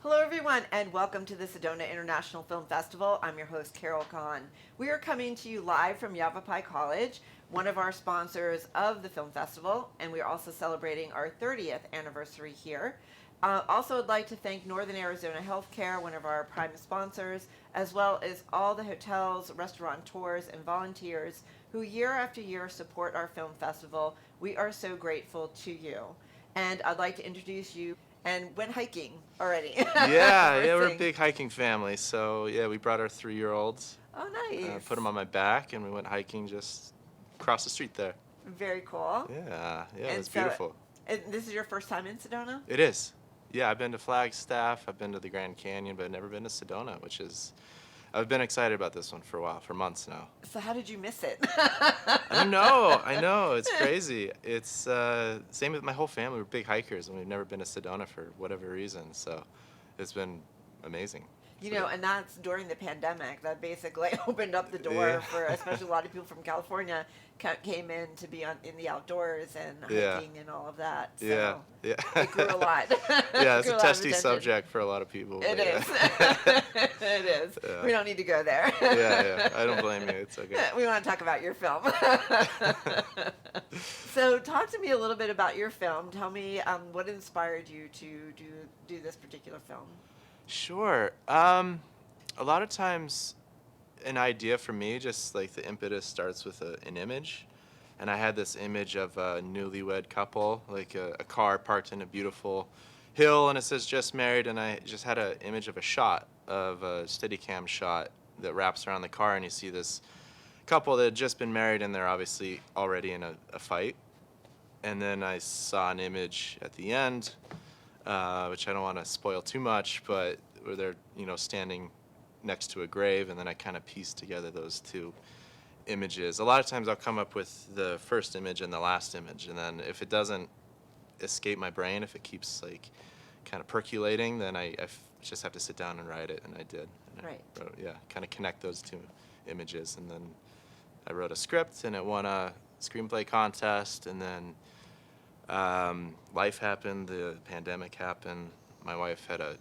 Hello, everyone, and welcome to the Sedona International Film Festival. I'm your host, Carol Kahn. We are coming to you live from Yavapai College, one of our sponsors of the film festival, and we are also celebrating our 30th anniversary here. Also, I'd like to thank Northern Arizona Healthcare, one of our prime sponsors, as well as all the hotels, restaurateurs, and volunteers who year after year support our film festival. We are so grateful to you. And I'd like to introduce you and went hiking already. Yeah, First yeah, we're a thing. big hiking family. So yeah, we brought our 3-year-olds, Oh, nice. put them on my back, and we went hiking just across the street there. Very cool. Yeah, yeah, it And was so, beautiful. and this is your first time in Sedona? It is. Yeah, I've been to Flagstaff, I've been to the Grand Canyon, but I've never been to Sedona, which is, I've been excited about this one for a while, for months now. So how did you miss it? I know, it's crazy. It's same with my whole family. We're big hikers, and we've never been to Sedona for whatever reason. So it's been amazing. You So, know, yeah. and that's during the pandemic. That basically opened up the Yeah. door for, especially a lot of people from California came in to be in the outdoors and Yeah. hiking and all of that. Yeah, So yeah. it grew a lot. Yeah, It it's grew a a lot of testy attention. subject for a lot of people. It But is. yeah. It is. Yeah. We don't need to go there. Yeah, yeah. I don't blame you. It's okay. We want to talk about your film. So, talk to me a little bit about your film. Tell me what inspired you to do this particular film. Sure. A lot of times, an idea for me, just like the impetus starts with an image. And I had this image of a newlywed couple, like a car parked in a beautiful hill, and it says just married. And I just had an image of a shot, of a Steadicam shot that wraps around the car, and you see this couple that had just been married, and they're obviously already in a fight. And then I saw an image at the end, which I don't want to spoil too much, but where they're standing next to a grave, and then I kind of pieced together those two images. A lot of times I'll come up with the first image and the last image, and then if it doesn't escape my brain, if it keeps like kind of percolating, then just have to sit down and write it, and I did. And Right. I wrote, yeah, kind of connect those two images, and then I wrote a script, and it won a screenplay contest, and then life happened, the pandemic happened. My wife had a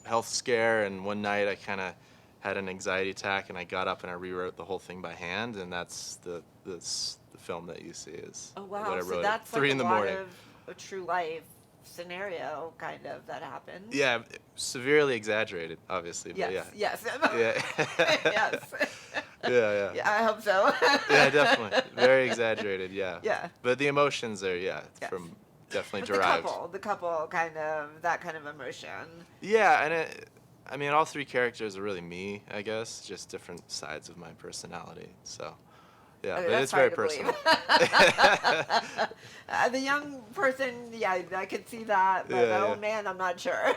health scare, and one night I kind of had an anxiety attack, and I got up and I rewrote the whole thing by hand, and that's the film that you see is Oh, what wow. I So wrote at that's like 3 a in the lot morning. of a true life scenario kind of that happened. Yeah, severely exaggerated, obviously, but Yes. yeah. Yes. Yeah. Yes. Yeah. Yeah, I hope so. Yeah, definitely. Very exaggerated, yeah. Yeah. But the emotions are, yeah, Yes. from definitely But derived. the couple kind of that kind of emotion. Yeah, and I mean, all three characters are really me, I guess, just different sides of my personality. So, yeah, I mean, but that's it's very hard to believe. personal. The young person, yeah, I could see that, but the Yeah, old man, I'm not sure.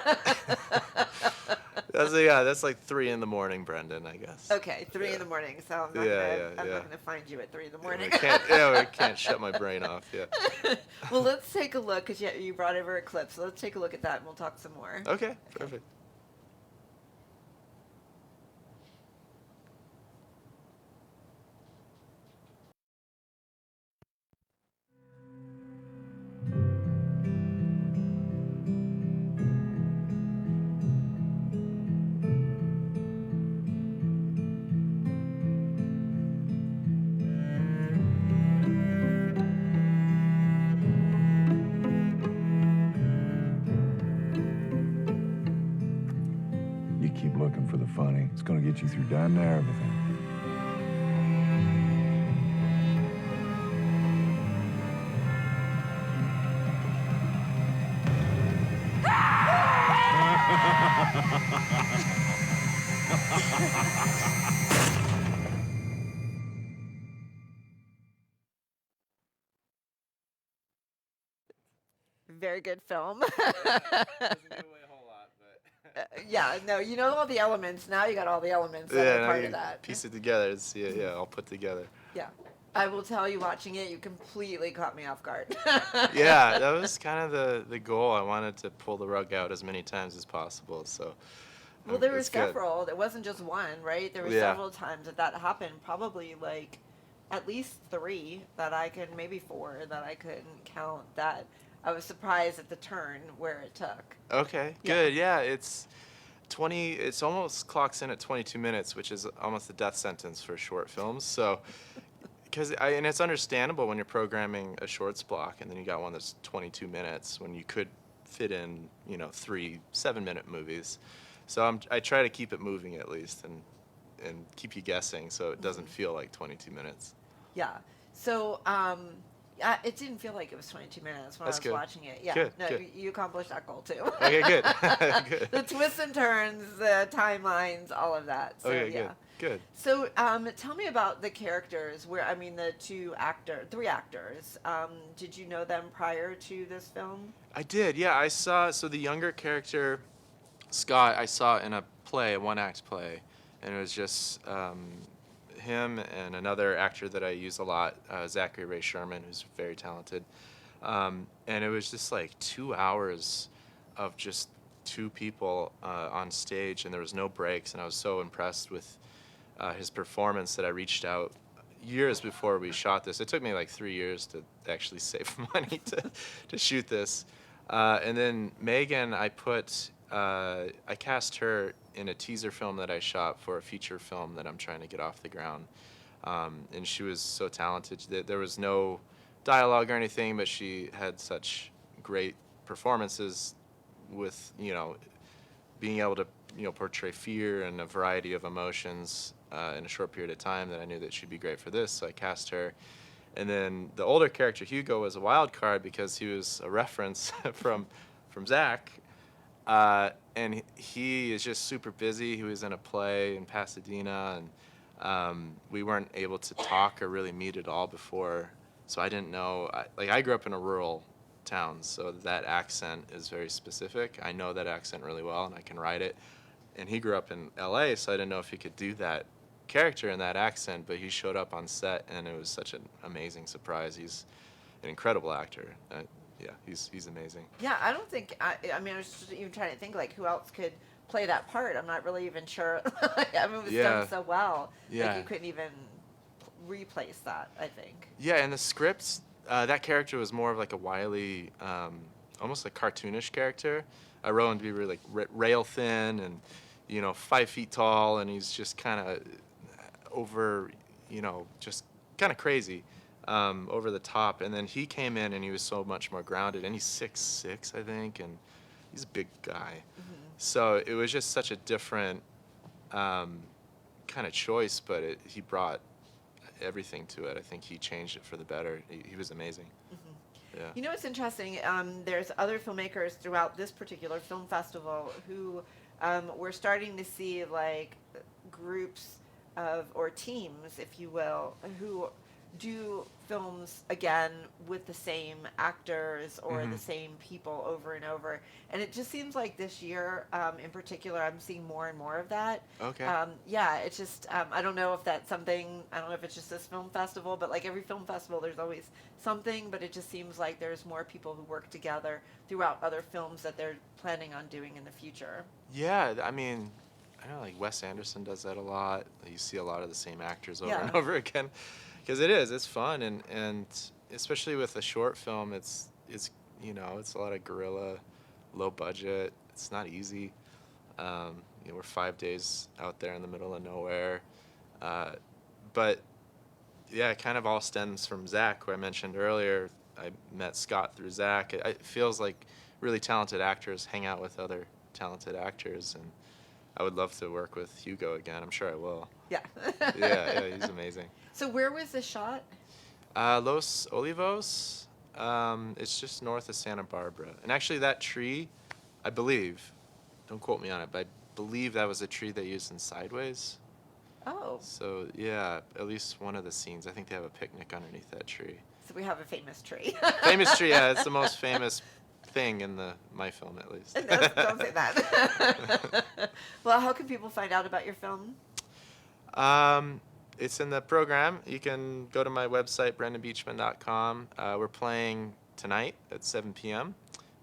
that's like 3 in the morning, Brendan, I guess. Okay, 3 in Yeah. the morning, so I'm not Yeah, gonna I'm yeah. not gonna find you at 3 in the Yeah, morning. we can't shut my brain off. Yeah. Well, let's take a look because you brought over a clip, so let's take a look at that and we'll talk some more. Okay, perfect. You keep looking for the funny. It's gonna get you through damn near everything. Very good film. Doesn't give away a whole lot, but Yeah, no, you know all the elements. Now you got all the elements that yeah, are now part you of that. piece it together. It's all put together. Yeah. I will tell you, watching it, you completely caught me off guard. Yeah, that was kind of the goal. I wanted to pull the rug out as many times as possible. So, Well, there were it's good. several. There wasn't just one, right? There were Yeah. several times that happened. Probably like at least 3 that I could, maybe 4 that I couldn't count. That I was surprised at the turn where it took. Okay, Yeah. good. Yeah, it's 20. It's almost clocks in at 22 minutes, which is almost a death sentence for short films. So, and it's understandable when you're programming a shorts block, and then you got one that's 22 minutes when you could fit in, 3 7-minute movies. So I try to keep it moving at least, and keep you guessing, so it doesn't feel like 22 minutes. Yeah. So, it didn't feel like it was 22 minutes when That's I was good. watching it. Yeah. Good, No, good. you accomplished that goal too. Okay, good. Good. The twists and turns, the timelines, all of that. So, Okay, yeah. good. So, tell me about the characters. The three actors. Did you know them prior to this film? I did, yeah. I saw, so the younger character, Scott, I saw in a play, a one-act play, and it was just him and another actor that I use a lot, Zachary Ray Sherman, who's very talented. And it was just like 2 hours of just two people on stage, and there was no breaks, and I was so impressed with his performance that I reached out years before we shot this. It took me like 3 years to actually save money to shoot this. And then Megan, I cast her in a teaser film that I shot for a feature film that I'm trying to get off the ground. And she was so talented. There was no dialogue or anything, but she had such great performances with, being able to, portray fear and a variety of emotions in a short period of time, that I knew that she'd be great for this. So I cast her. And then the older character, Hugo, was a wild card because he was a reference from Zach. And he is just super busy. He was in a play in Pasadena, and we weren't able to talk or really meet at all before. So I didn't know. I grew up in a rural town, so that accent is very specific. I know that accent really well, and I can write it. And he grew up in L.A., so I didn't know if he could do that character in that accent, but he showed up on set, and it was such an amazing surprise. He's an incredible actor. Yeah, he's amazing. Yeah, I don't think. I mean, I was just even trying to think like who else could play that part. I'm not really even sure. I mean, it was Yeah. done so well. Yeah. Like you couldn't even replace that. I think. Yeah, in the scripts, that character was more of like a wily, almost a cartoonish character. I wrote him to be really like rail thin and, 5 feet tall, and he's just kind of over, just kind of crazy, over the top. And then he came in and he was so much more grounded, and he's 6'6", I think, and he's a big guy. So it was just such a different kind of choice, but he brought everything to it. I think he changed it for the better. He was amazing. Yeah. You know what's interesting? There's other filmmakers throughout this particular film festival who we're starting to see like groups or teams, if you will, who do films again with the same actors or the same people over and over. And it just seems like this year, in particular, I'm seeing more and more of that. Okay. Yeah, it's just, I don't know if that's something, I don't know if it's just this film festival, but like every film festival, there's always something, but it just seems like there's more people who work together throughout other films that they're planning on doing in the future. Yeah, I mean, I know like Wes Anderson does that a lot. You see a lot of the same actors over Yeah. and over again, because it's fun, and especially with a short film, it's it's a lot of guerrilla, low budget. It's not easy. We're 5 days out there in the middle of nowhere, but yeah, it kind of all stems from Zach, who I mentioned earlier. I met Scott through Zach. It feels like really talented actors hang out with other talented actors, and I would love to work with Hugo again. I'm sure I will. Yeah. Yeah, he's amazing. So where was this shot? Los Olivos, it's just north of Santa Barbara. And actually that tree, I believe, don't quote me on it, but I believe that was a tree they used in Sideways. Oh, So yeah, at least one of the scenes, I think they have a picnic underneath that tree. so we have a famous tree. Famous tree, yeah, it's the most famous thing in my film, at least. Don't say that. Well, how can people find out about your film? It's in the program. You can go to my website, brendanbeachman.com. We're playing tonight at 7 p.m.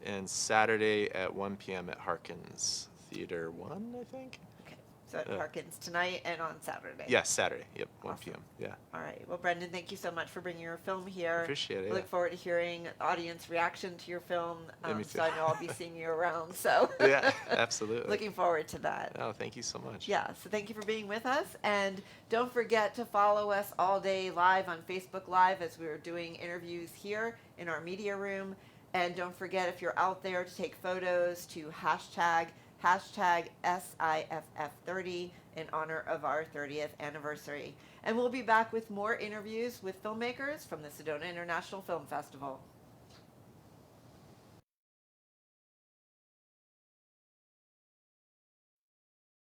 and Saturday at 1 p.m. at Harkins Theater 1, I think. Okay. So at Harkins tonight and on Saturday. Yes, Saturday. Yep, 1 Awesome. p.m. Yeah. All right. Well, Brendan, thank you so much for bringing your film here. Appreciate it, We yeah. look forward to hearing audience reaction to your film. Yeah, me So too. I know I'll be seeing you around. So Yeah, absolutely. looking forward to that. Oh, thank you so much. Yeah, so thank you for being with us. And don't forget to follow us all day live on Facebook Live as we're doing interviews here in our media room. And don't forget, if you're out there, to take photos to hashtag SIFF30 in honor of our 30th anniversary. And we'll be back with more interviews with filmmakers from the Sedona International Film Festival.